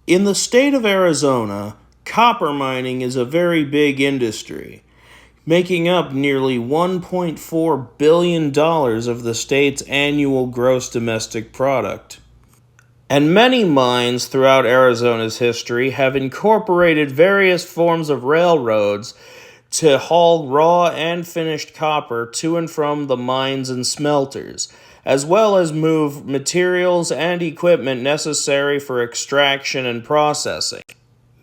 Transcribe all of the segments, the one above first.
In the state of Arizona, copper mining is a very big industry, making up nearly $1.4 billion of the state's annual gross domestic product. And many mines throughout Arizona's history have incorporated various forms of railroads to haul raw and finished copper to and from the mines and smelters, as well as move materials and equipment necessary for extraction and processing.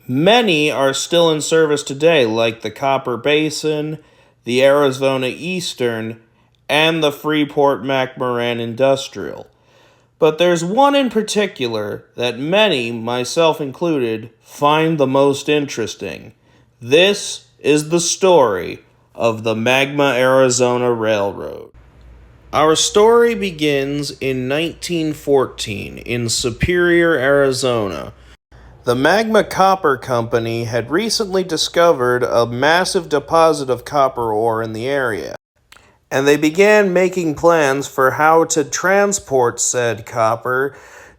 Many are still in service today, like the Copper Basin, the Arizona Eastern, and the Freeport McMoran Industrial. But there's one in particular that many, myself included, find the most interesting. This is the story of the Magma Arizona Railroad. Our story begins in 1914 in Superior, Arizona. The Magma Copper Company had recently discovered a massive deposit of copper ore in the area, and they began making plans for how to transport said copper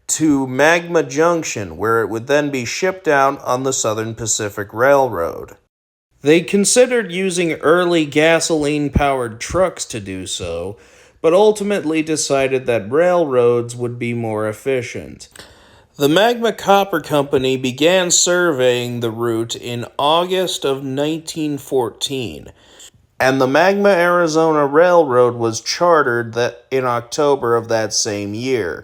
to Magma Junction, where it would then be shipped out on the Southern Pacific Railroad. They considered using early gasoline-powered trucks to do so, but ultimately decided that railroads would be more efficient. The Magma Copper Company began surveying the route in August of 1914, and the Magma Arizona Railroad was chartered in October of that same year.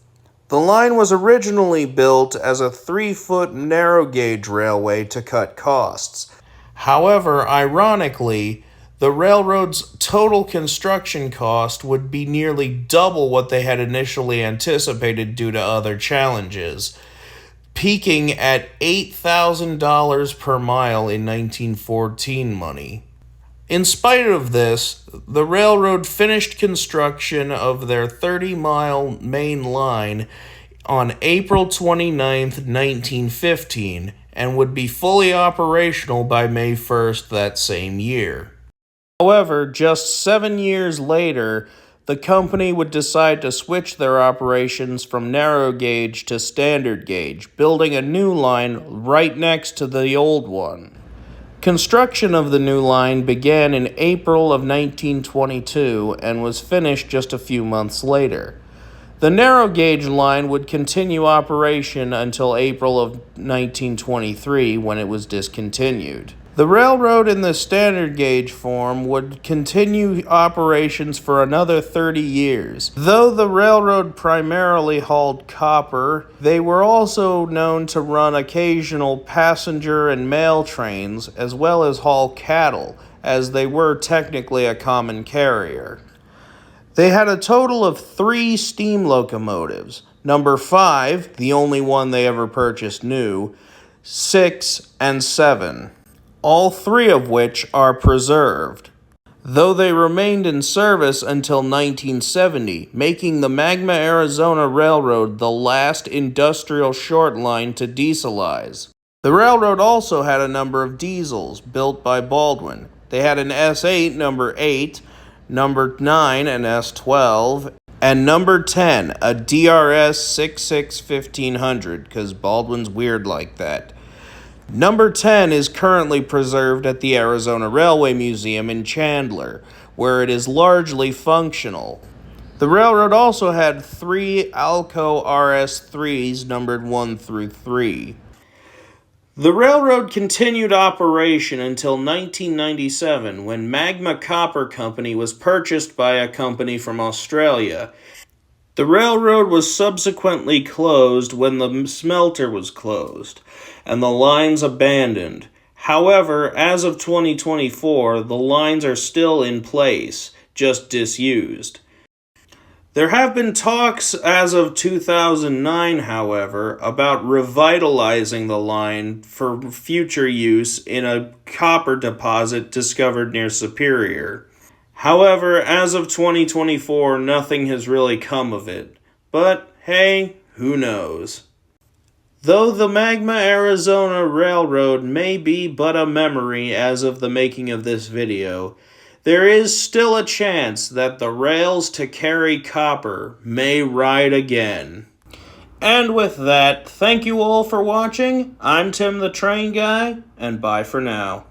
The line was originally built as a 3-foot narrow-gauge railway to cut costs. However, ironically, the railroad's total construction cost would be nearly double what they had initially anticipated due to other challenges, peaking at $8,000 per mile in 1914 money. In spite of this, the railroad finished construction of their 30-mile main line on April 29, 1915, and would be fully operational by May 1st that same year. However, just 7 years later, the company would decide to switch their operations from narrow gauge to standard gauge, building a new line right next to the old one. Construction of the new line began in April of 1922 and was finished just a few months later. The narrow gauge line would continue operation until April of 1923 when it was discontinued. The railroad in the standard gauge form would continue operations for another 30 years. Though the railroad primarily hauled copper, they were also known to run occasional passenger and mail trains, as well as haul cattle, as they were technically a common carrier. They had a total of 3 steam locomotives, number 5, the only one they ever purchased new, 6, and 7. All 3 of which are preserved, though they remained in service until 1970, making the Magma Arizona Railroad the last industrial short line to dieselize. The railroad also had a number of diesels built by Baldwin. They had an S8 number 8, number 9 an S12, and number 10 a DRS 66 1500, because Baldwin's weird like that. Number 10 is currently preserved at the Arizona Railway Museum in Chandler, where it is largely functional. The railroad also had 3 Alco RS3s numbered 1 through 3. The railroad continued operation until 1997, when Magma Copper Company was purchased by a company from Australia. The railroad was subsequently closed when the smelter was closed, and the lines abandoned. However, as of 2024, the lines are still in place, just disused. There have been talks as of 2009, however, about revitalizing the line for future use in a copper deposit discovered near Superior. However, as of 2024, nothing has really come of it. But, hey, who knows? Though the Magma Arizona Railroad may be but a memory as of the making of this video, there is still a chance that the rails to carry copper may ride again. And with that, thank you all for watching. I'm Tim the Train Guy, and bye for now.